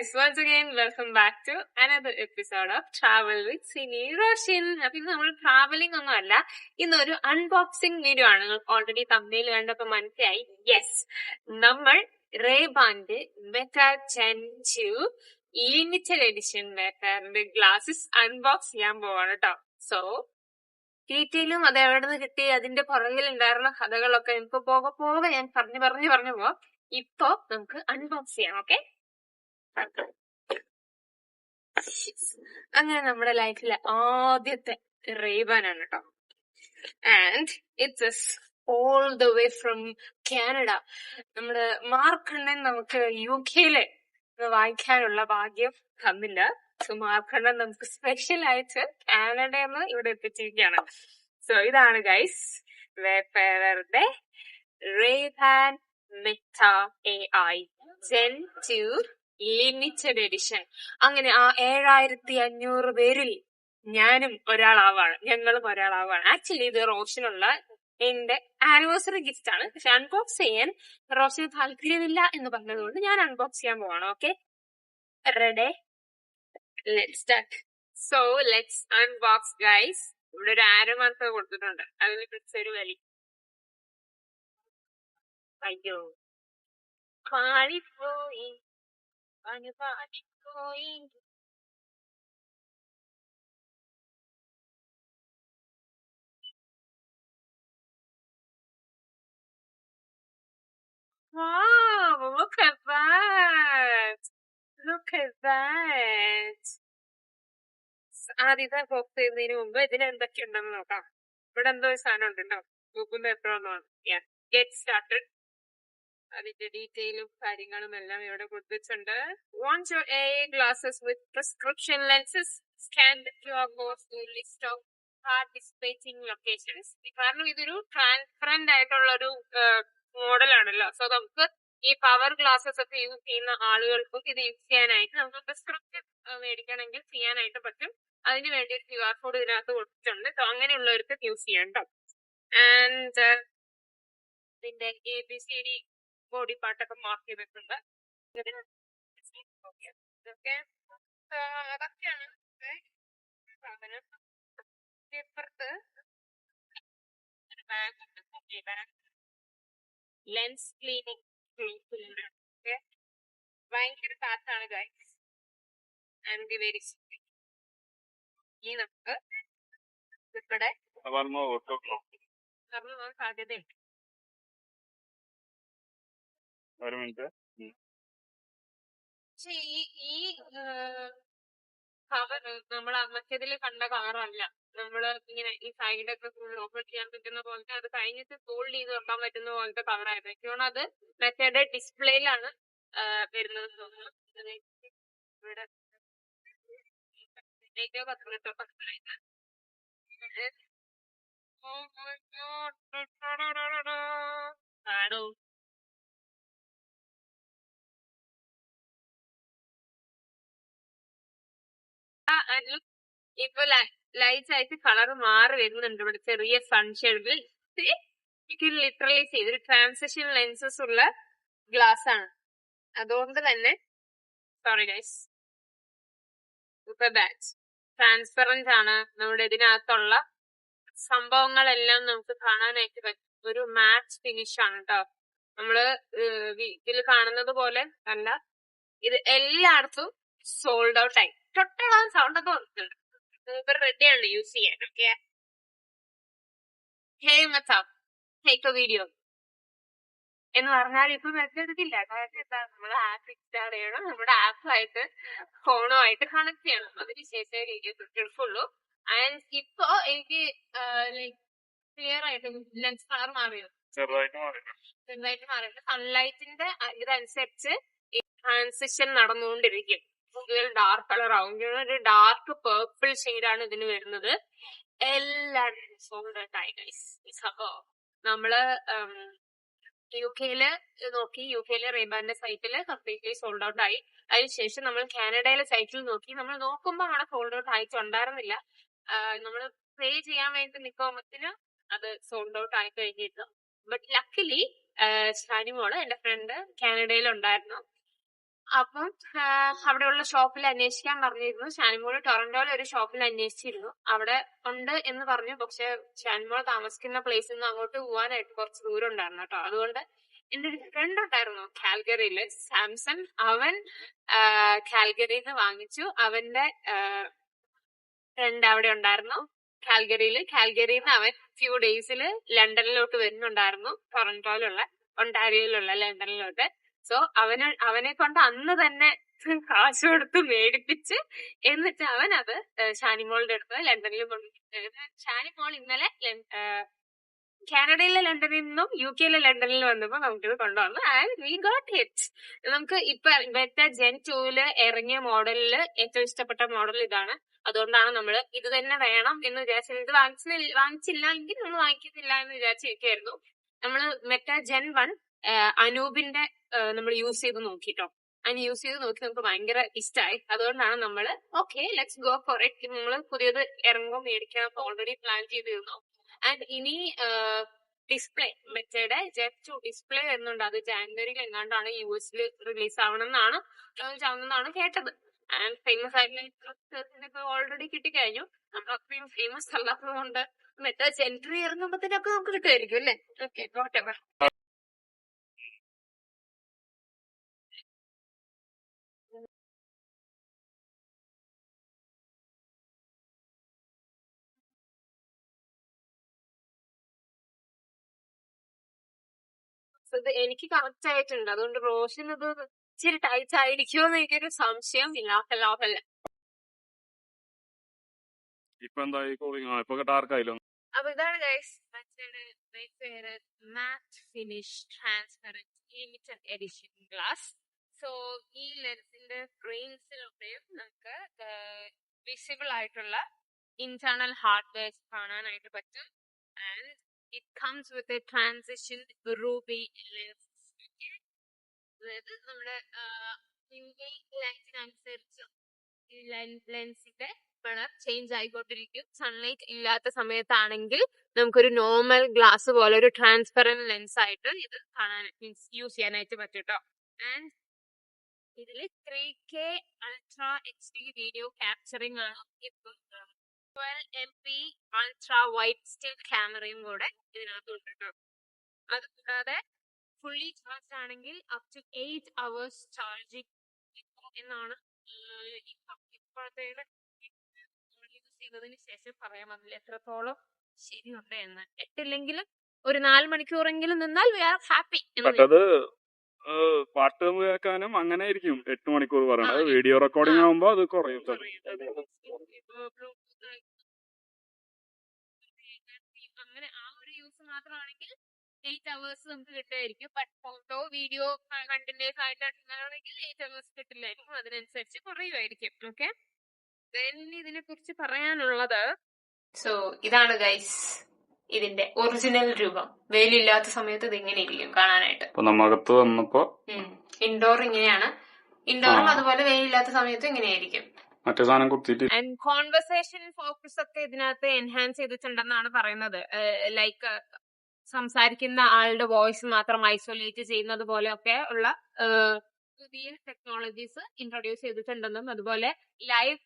guys, once again welcome back to another episode of Travel with Sini Roshin. അപ്പൊ ഇന്ന് നമ്മൾ travelling ഒന്നും അല്ല, ഇന്നൊരു അൺബോക്സിംഗ് വീഡിയോ ആണ്. നിങ്ങൾക്ക് ഓൾറെഡി തമ്മിൽ കണ്ടപ്പോ മനസ്സിലായി. യെസ്, നമ്മൾ റേബാന്റെ മെറ്റാ 10 ലിമിറ്റഡ് എഡിഷൻ മെറ്റാറിന്റെ ഗ്ലാസസ് അൺബോക്സ് ചെയ്യാൻ പോവാണ് കേട്ടോ. സോ ഡീറ്റെയിലും അത് എവിടെ നിന്ന് കിട്ടി, അതിന്റെ പുറകിൽ ഉണ്ടായിരുന്ന കഥകളൊക്കെ നമുക്ക് പോകെ ഞാൻ പറഞ്ഞു പോവാം. ഇപ്പൊ നമുക്ക് അൺബോക്സ് ചെയ്യാം. ഓക്കെ, അങ്ങനെ നമ്മുടെ ലൈഫിലെ ആദ്യത്തെ റേബാൻ ആണ് കേട്ടോ. And it's all the way from Canada. നമ്മുടെ മാർക്കണ്ണൻ നമുക്ക് UK-ല് വായിക്കാനുള്ള ഭാഗ്യം തന്നില്ല. സോ മാർക്കണ്ണൻ നമുക്ക് സ്പെഷ്യൽ ആയിട്ട് കാനഡയിൽ നിന്ന് ഇവിടെ എത്തിച്ചിരിക്കുകയാണ്. സോ ഇതാണ് ഗൈസ് വേപ്പേവറുടെ Ray-Ban Meta AI Gen 2 limited edition. അങ്ങനെ ആ 7500 പേരിൽ ഞങ്ങളും ഒരാളാവാണ്. ആക്ച്വലി ഇത് റോഷനുള്ള എന്റെ ആനിവേഴ്സറി ഗിഫ്റ്റ് ആണ്. പക്ഷെ അൺബോക്സ് ചെയ്യാൻ റോഷന് താല്പര്യമില്ല എന്ന് പറഞ്ഞതുകൊണ്ട് ഞാൻ അൺബോക്സ് ചെയ്യാൻ പോവാണ്. Okay, ready, let's start. So let's unbox guys. ഇവിടെ ഒരു ആരോ മാർക്ക് കൊടുത്തിട്ടുണ്ട്, അതിന് പിടിച്ചൊരു വലി. അയ്യോ, പാളിപ്പോയി. Wow, look at that. Look at that. ആദ്യത്തെ ബോക്സ് ചെയ്യുന്നതിന് മുമ്പ് ഇതിന് എന്തൊക്കെ ഉണ്ടെന്ന് നോക്കാം. ഇവിടെ എന്തോ ഒരു സാധനം ഉണ്ടല്ലോ, ബുക്കും പേപ്പറൊന്നും. Get started. അതിന്റെ ഡീറ്റെയിലും കാര്യങ്ങളും എല്ലാം ഇവിടെ കൊടുത്തിട്ടുണ്ട്. Want your AA glasses with prescription lenses? Scan the QR code to list of participating locations. കാരണം ഇതൊരു ട്രാൻസ്പെറന്റ് ആയിട്ടുള്ള ഒരു മോഡലാണല്ലോ. സോ നമുക്ക് ഈ പവർ ഗ്ലാസസ് ഒക്കെ യൂസ് ചെയ്യുന്ന ആളുകൾക്കും ഇത് യൂസ് ചെയ്യാനായിട്ട് നമുക്ക് പ്രിസ്ക്രിപ്ഷൻ മേടിക്കണമെങ്കിൽ ചെയ്യാനായിട്ട് പറ്റും. അതിന് വേണ്ടി ഒരു QR കോഡ് ഇതിനകത്ത് കൊടുത്തിട്ടുണ്ട്. സോ അങ്ങനെയുള്ളവർക്ക് യൂസ് ചെയ്യാം കേട്ടോ. ആൻഡ് ഇതിന്റെ ABCD ബോഡി പാർട്ടൊക്കെ മാർക്ക് ചെയ്തിട്ടുണ്ട്. ഇതൊക്കെ അതൊക്കെയാണ് സാധനം. ഇപ്പുറത്ത് ലെൻസ് ക്ലീനിങ് ഉണ്ട്. ഓക്കെ, ഭയങ്കര കാറ്റാണ് ഗൈസ്. ആൻഡ് വെരി ഈ നമുക്ക് ഇവിടെ സാധ്യതയുണ്ട്. പക്ഷെ ഈ കവർ നമ്മൾ മറ്റേതിൽ കണ്ട കവറല്ല. നമ്മള് ഇങ്ങനെ ഈ സൈഡൊക്കെ ഫുൾ ഓപ്പൺ ചെയ്യാൻ പറ്റുന്ന പോലത്തെ, അത് കഴിഞ്ഞിട്ട് ഫോൾഡ് ചെയ്ത് വെക്കാൻ പറ്റുന്ന പോലത്തെ കവറായിരുന്നു. എനിക്ക് തോന്നുന്നു അത് മറ്റേടെ ഡിസ്പ്ലേയിലാണ് വരുന്നത് തോന്നുന്നു. ഇവിടെ ആണോ? ഇപ്പൊ ലൈറ്റ്സ് ആയിട്ട് കളർ മാറി വരുന്നുണ്ട്. ഇവിടെ ചെറിയ സൺഷെയ്ഡിൽ ലിറ്ററലി ചെയ്തൊരു ട്രാൻസിഷൻ ലെൻസസ് ഉള്ള ഗ്ലാസ് ആണ്. അതുകൊണ്ട് തന്നെ സോറി ഗൈസ്, ട്രാൻസ്പെറന്റ് ആണ്. നമ്മുടെ ഇതിനകത്തുള്ള സംഭവങ്ങളെല്ലാം നമുക്ക് കാണാനായിട്ട് പറ്റും. ഒരു മാറ്റ് ഫിനിഷ് ആണ് കേട്ടോ. നമ്മള് ഇതിൽ കാണുന്നത് പോലെ അല്ല, ഇത് എല്ലായിടത്തും സോൾഡ് ഔട്ട് ആയി. തൊട്ടോളം സൗണ്ട് ഒക്കെ വന്നിട്ടുണ്ട്. ഇപ്പൊ റെഡിയാണ് യൂസ് ചെയ്യാൻ. Okay, hey meta take A video എന്ന് പറഞ്ഞാൽ ഇപ്പൊ മെച്ചെടുക്കില്ല. കാരണം എന്താ, നമ്മൾ ആപ്പ് ഇൻസ്റ്റാൾ ചെയ്യണം, നമ്മുടെ ആപ്പുമായിട്ട് ഫോണുമായിട്ട് കണക്ട് ചെയ്യണം. അതിനുശേഷം എടുക്കുള്ളൂ. ആൻഡ് ഇപ്പൊ എനിക്ക് ലൈക് ക്ലിയർ ആയിട്ട് ലെൻസ് കളർ മാറിയോ, ചെറുതായിട്ട് മാറിയിട്ട് സൺലൈറ്റിന്റെ ഇതനുസരിച്ച് ട്രാൻസിഷൻ നടന്നുകൊണ്ടിരിക്കും. കൂടുതൽ ഡാർക്ക് കളർ ആവും. ഒരു ഡാർക്ക് പേർപ്പിൾ ഷെയ്ഡാണ് ഇതിന് വരുന്നത്. എല്ലാവരും സോൾഡ് ആയി ഗൈസ്. അപ്പോ നമ്മള് UK-ല് നോക്കി, UK-ലെ റേബാന്റെ സൈറ്റില് കംപ്ലീറ്റ്ലി സോൾഡ് ഔട്ട് ആയി. അതിനുശേഷം നമ്മൾ കാനഡയിലെ സൈറ്റിൽ നോക്കി. നമ്മൾ നോക്കുമ്പോൾ അവിടെ സോൾഡ് ഔട്ട് ആയിട്ടുണ്ടായിരുന്നില്ല. നമ്മൾ പേ ചെയ്യാൻ വേണ്ടി നിൽക്കുമ്പോഴത്തിന് അത് സോൾഡ് ഔട്ട് ആയി കഴിഞ്ഞിരുന്നു. ബട്ട് ലക്കിലി ഷാനിമോള് എന്റെ ഫ്രണ്ട് കാനഡയിൽ ഉണ്ടായിരുന്നു. അപ്പം അവിടെയുള്ള ഷോപ്പിൽ അന്വേഷിക്കാൻ പറഞ്ഞിരുന്നു. ഷാനിമോൾ ടൊറന്റോയിൽ ഒരു ഷോപ്പിൽ അന്വേഷിച്ചിരുന്നു. അവിടെ ഉണ്ട് എന്ന് പറഞ്ഞു. പക്ഷെ ഷാനിമോൾ താമസിക്കുന്ന പ്ലേസിൽ നിന്ന് അങ്ങോട്ട് പോവാനായിട്ട് കുറച്ച് ദൂരം ഉണ്ടായിരുന്നു കേട്ടോ. അതുകൊണ്ട് എന്റെ ഒരു ഫ്രണ്ട് ഉണ്ടായിരുന്നു കാൽഗറിയില്, സാംസൺ. അവൻ കാൽഗറിയിൽ നിന്ന് വാങ്ങിച്ചു. അവന്റെ ഫ്രണ്ട് അവിടെ ഉണ്ടായിരുന്നു കാൽഗറിയിൽ നിന്ന് അവൻ ഫ്യൂ ഡേയ്സിൽ ലണ്ടനിലോട്ട് വരുന്നുണ്ടായിരുന്നു. ടൊറന്റോയിലുള്ള ഒണ്ടാരിയോയിലുള്ള ലണ്ടനിലോട്ട്. സോ അവനെ കൊണ്ട് അന്ന് തന്നെ കാശ് കൊടുത്ത് മേടിപ്പിച്ച് എന്നിട്ട് അവൻ അത് ഷാനിമോളുടെ അടുത്ത് ലണ്ടനിൽ ഷാനിമോൾ ഇന്നലെ കാനഡയിലെ ലണ്ടനിൽ നിന്നും UK ലണ്ടനിൽ വന്നപ്പോ നമുക്കിത് കൊണ്ടുവന്നു. And we got it. നമുക്ക് ഇപ്പൊ ബെറ്റ ജെൻ 2 ഇറങ്ങിയ മോഡലില് ഏറ്റവും ഇഷ്ടപ്പെട്ട മോഡൽ ഇതാണ്. അതുകൊണ്ടാണ് നമ്മൾ ഇത് തന്നെ വേണം എന്ന് വിചാരിച്ചത്. ഇത് വാങ്ങിച്ചില്ല എങ്കിൽ നമ്മൾ വാങ്ങിക്കുന്നില്ല എന്ന് വിചാരിച്ചിരിക്കുകയായിരുന്നു. നമ്മള് മെറ്റ ജെൻ 1 അനൂപിന്റെ നമ്മൾ യൂസ് ചെയ്ത് നോക്കിട്ടോ. അതിന് യൂസ് ചെയ്ത് നോക്കി നമുക്ക് ഭയങ്കര ഇഷ്ടമായി. അതുകൊണ്ടാണ് നമ്മൾ okay let's go for it. നമ്മൾ പുതിയത് ഇറങ്ങുമ്പോൾ മേടിക്കാൻ ഓൾറെഡി പ്ലാൻ ചെയ്തിരുന്നു. ആൻഡ് ഇനി ഡിസ്പ്ലേ മെറ്റയുടെ ജെൻ 2 ഡിസ്പ്ലേ വരുന്നുണ്ട്. അത് ജാനുവരിയിൽ എങ്ങാണ്ടാണ് US റിലീസ് ആവണമെന്നാണ് കേട്ടത്. ആൻഡ് ഫേമസ് ആയിട്ടുള്ള ഓൾറെഡി കിട്ടിക്കഴിഞ്ഞു. നമ്മൾ അത്രയും ഫേമസ് അല്ലാത്തത് കൊണ്ട് മെറ്റ ജെൻ 3 ഇറങ്ങുമ്പോഴത്തേനൊക്കെ നമുക്ക് കിട്ടുമായിരിക്കും അല്ലേ? Okay what ever. ഇത് എനിക്ക് കറക്റ്റ് ആയിട്ടുണ്ട്. അതുകൊണ്ട് റോഷൻ ഇത് ഇച്ചിരി ടൈറ്റ് ആയിരിക്കുമോ എന്ന് എനിക്കൊരു സംശയം. ലാഭല്ല. ഇപ്പൊ എന്തായി കൂളിംഗ്? ഇപ്പൊ ഡാർക്ക് അപ്പൊ ഇതാണ് guys matte finish transparent limited edition glass. So ഈ ലെൻസിന്റെ ഫ്രെയിംസിലൊക്കെയും നമുക്ക് വിസിബിൾ ആയിട്ടുള്ള ഇന്റേണൽ ഹാർഡ്വെയർ കാണാനായിട്ട് പറ്റും. And it comes with a transition ruby lens. അതായത് നമ്മുടെ ലൈറ്റിനനുസരിച്ച് ലെൻസിന്റെ കളർ ചേഞ്ച് ആയിക്കൊണ്ടിരിക്കും. സൺലൈറ്റ് ഇല്ലാത്ത സമയത്താണെങ്കിൽ നമുക്കൊരു നോർമൽ ഗ്ലാസ് പോലെ ഒരു ട്രാൻസ്പെറന്റ് ലെൻസ് ആയിട്ട് ഇത് കാണാൻ യൂസ് ചെയ്യാനായിട്ട് പറ്റും കേട്ടോ. ആൻഡ് ഇതില് 3K ultra HD video capturing ആണ്. ഇപ്പം 12MP അൾട്രാ വൈഡ് സ്റ്റിൽ ക്യാമറയും കൂടെ ഇതിനകത്തുണ്ട് കേട്ടോ. അത് കൂടാതെ ഫുള്ളി ചാർജ് ആണെങ്കിൽ അപ് ടു 8 hours ചാർജിങ് എന്നാണ് ഇപ്പോഴത്തെ യൂസ് ചെയ്തതിന് ശേഷം പറയാൻ വന്നില്ല എത്രത്തോളം ശരിയുണ്ട് എന്ന്. 8 ഒരു 4 മണിക്കൂറെങ്കിലും നിന്നാൽ വി ആർ ഹാപ്പി. പാട്ട് കേൾക്കാനും അങ്ങനെ ആയിരിക്കും 8 മണിക്കൂർ പറയണത്. വീഡിയോ റെക്കോർഡിംഗ് ആകുമ്പോ അത് കുറയും. അങ്ങനെ ആ ഒരു യൂസ് മാത്രമാണെങ്കിൽ 8 hours നമുക്ക് കിട്ടുമായിരിക്കും. ബട്ട് ഫോട്ടോ വീഡിയോ കണ്ടിന്യൂസ് ആയിട്ട് എടുക്കുകയാണെങ്കിൽ 8 hours കിട്ടില്ലായിരിക്കും. അതിനനുസരിച്ച് കുറയുമായിരിക്കും. ഓക്കെ, ഇതിനെ കുറിച്ച് പറയാനുള്ളത് സോ ഇതാണ് ഗൈസ് ഇതിന്റെ ഒറിജിനൽ രൂപം. വെയിലില്ലാത്ത സമയത്ത് ഇത് ഇങ്ങനെ ഇരിക്കും കാണാനായിട്ട്. നമ്മകത്ത് വന്നപ്പോ ഇൻഡോർ ഇങ്ങനെയാണ്. ഇൻഡോറും അതുപോലെ വെയിലില്ലാത്ത സമയത്തും ഇങ്ങനെയായിരിക്കും. മറ്റേ സാധനം കുത്തിയിട്ട് ആൻഡ് കോൺവെർസേഷൻ ഫോക്കസ് ഒക്കെ ഇതിനകത്ത് എൻഹാൻസ് ചെയ്തിട്ടുണ്ടെന്നാണ് പറയുന്നത്. ലൈക്ക് സംസാരിക്കുന്ന ആളുടെ വോയിസ് മാത്രം ഐസൊലേറ്റ് ചെയ്യുന്നത് പോലെ ഒക്കെ ഉള്ള പുതിയ ടെക്നോളജീസ് ഇൻട്രൊഡ്യൂസ് ചെയ്തിട്ടുണ്ടെന്നും അതുപോലെ ലൈവ്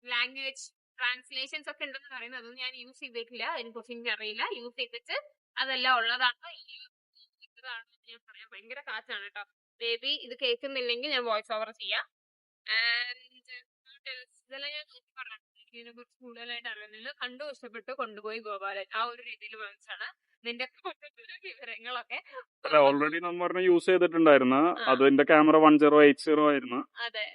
ലാംഗ്വേജ് ട്രാൻസ്ലേഷൻസ് ഒക്കെ ഉണ്ടെന്ന് പറയുന്നത്. അതൊന്നും ഞാൻ യൂസ് ചെയ്തിട്ടില്ല, അതിനെ കുറിച്ച് എനിക്ക് അറിയില്ല. യൂസ് ചെയ്തിട്ട് അതെല്ലാം ഉള്ളതാണോ ഞാൻ പറയാം. ഭയങ്കര കാറ്റാണ് കേട്ടോ. ബേബി ഇത് കേൾക്കുന്നില്ലെങ്കിൽ ഞാൻ വോയിസ് ഓവർ ചെയ്യാം. ഇതെല്ലാം ഞാൻ പറഞ്ഞു ഇതിനെ കുറിച്ച് കൂടുതലായിട്ട് അറിയുന്നില്ല. കണ്ടു ഇഷ്ടപ്പെട്ടു കൊണ്ടുപോയി ഗോപാലൻ ആ ഒരു രീതിയിൽ വാങ്ങിച്ചാണ്. നിന്റെ വിവരങ്ങളൊക്കെ ഓൾറെഡി നമ്മൾ യൂസ് ചെയ്തിട്ടുണ്ടായിരുന്നു. അതിന്റെ ക്യാമറ 1080 ആയിരുന്നു. അതെ,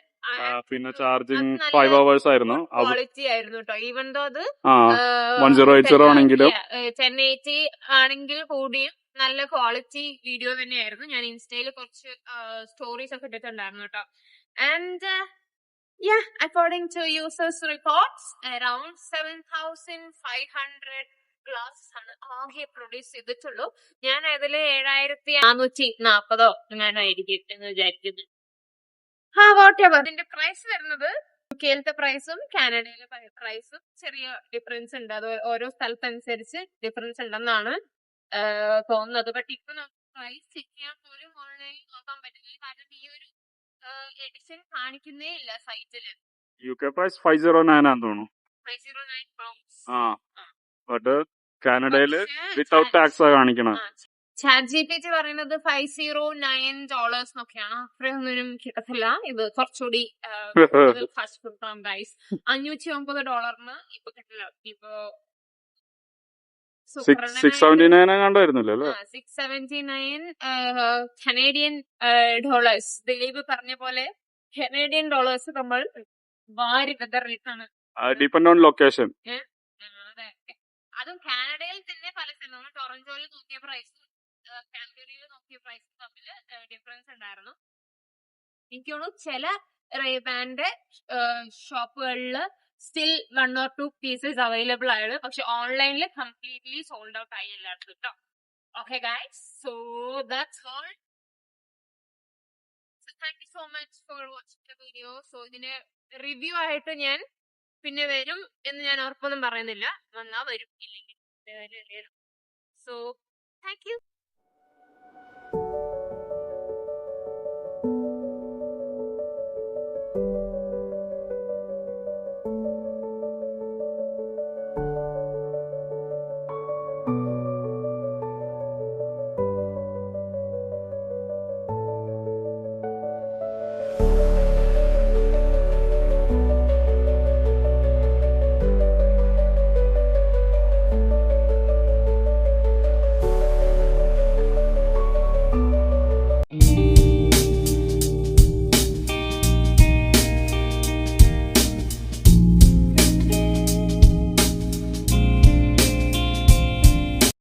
പിന്നെ ചാർജിങ് 5 hours ആയിരുന്നു. ക്വാളിറ്റി ആയിരുന്നു കേട്ടോ. ഈവൻ ദോ അത് 1080 ആണെങ്കിലും 1080 ആണെങ്കിൽ കൂടിയും നല്ല ക്വാളിറ്റി വീഡിയോ തന്നെയായിരുന്നു. ഞാൻ ഇൻസ്റ്റയിൽ കുറച്ച് സ്റ്റോറീസ് ഒക്കെ ഇട്ടിട്ടുണ്ടായിരുന്നു കേട്ടോ. And yeah, according to users reports, around 7,500 glasses ആണ് ആകെ പ്രൊഡ്യൂസ് ചെയ്തിട്ടുള്ളൂ. ഞാൻ അതില് 7,440 എങ്ങാനായിരിക്കും എന്ന് വിചാരിക്കുന്നു. ഇതിന്റെ പ്രൈസ് വരുന്നത് യുകെയിലത്തെ പ്രൈസും കാനഡയിലെ പ്രൈസും ചെറിയ ഡിഫറൻസ് ഉണ്ട്. അത് ഓരോ സ്ഥലത്തനുസരിച്ച് ഡിഫറൻസ് ഉണ്ടെന്നാണ് തോന്നുന്നത്. ബട്ട് ഇപ്പൊ നമുക്ക് പ്രൈസ് ചെക്ക് ചെയ്യാൻ പോലും ഓൺലൈനിൽ നോക്കാൻ പറ്റില്ല. കാരണം ഈ ഒരു എഡിഷൻ കാണിക്കുന്നേ ഇല്ല സൈറ്റില്. UK പ്രൈസ് 509 ആണെന്ന് തോന്നുന്നു. 509 pounds. ആ ബട്ട് കാനഡയില് പക്ഷേ വിത്തൗട്ട് ടാക്സ് ആ കാണിക്കണം. ചാറ്റ് GPT പറയുന്നത് $509 എന്നൊക്കെയാണ്. അത്രയൊന്നും കിട്ടത്തില്ല. ഇത് കുറച്ചുകൂടി ഫാസ്റ്റ് ഫുഡ് പ്രൈസ് $509 ഇപ്പൊ കിട്ടില്ല. ഇപ്പൊ 679 കണ്ടായിരുന്നല്ലോ അല്ലേ? 679 കനേഡിയൻ ഡോളേഴ്സ്. ദിലീപ് പറഞ്ഞ പോലെ കനേഡിയൻ ഡോളേഴ്സ് നമ്മൾ വാരി വിതറിയിട്ടാണ്. Depend on location. അതെ, അതും കാനഡയിൽ തന്നെ പല സ്ഥലങ്ങളും. ടൊറന്റോയിൽ നോക്കിയ പ്രൈസ് കാൽഗറിയിൽ നോക്കിയ പ്രൈസ് തമ്മിൽ ഡിഫറൻസ് ഉണ്ടായിരുന്നു. എനിക്ക് തോന്നുന്നു ചില റേബാൻഡ് ഷോപ്പുകളിൽ സ്റ്റിൽ 1 or 2 പീസസ് അവൈലബിൾ ആണ്. പക്ഷെ ഓൺലൈനിൽ കംപ്ലീറ്റ്ലി സോൾഡ് ഔട്ട് ആയി എല്ലായിടത്തും കേട്ടോ. Okay guys, so that's all. Thank you so much for watching the video. So ഇതിന് റിവ്യൂ ആയിട്ട് ഞാൻ പിന്നെ വരും എന്ന് ഞാൻ ഉറപ്പൊന്നും പറയുന്നില്ല. വന്നാ വരും, ഇല്ലെങ്കിൽ സോ താങ്ക് യു.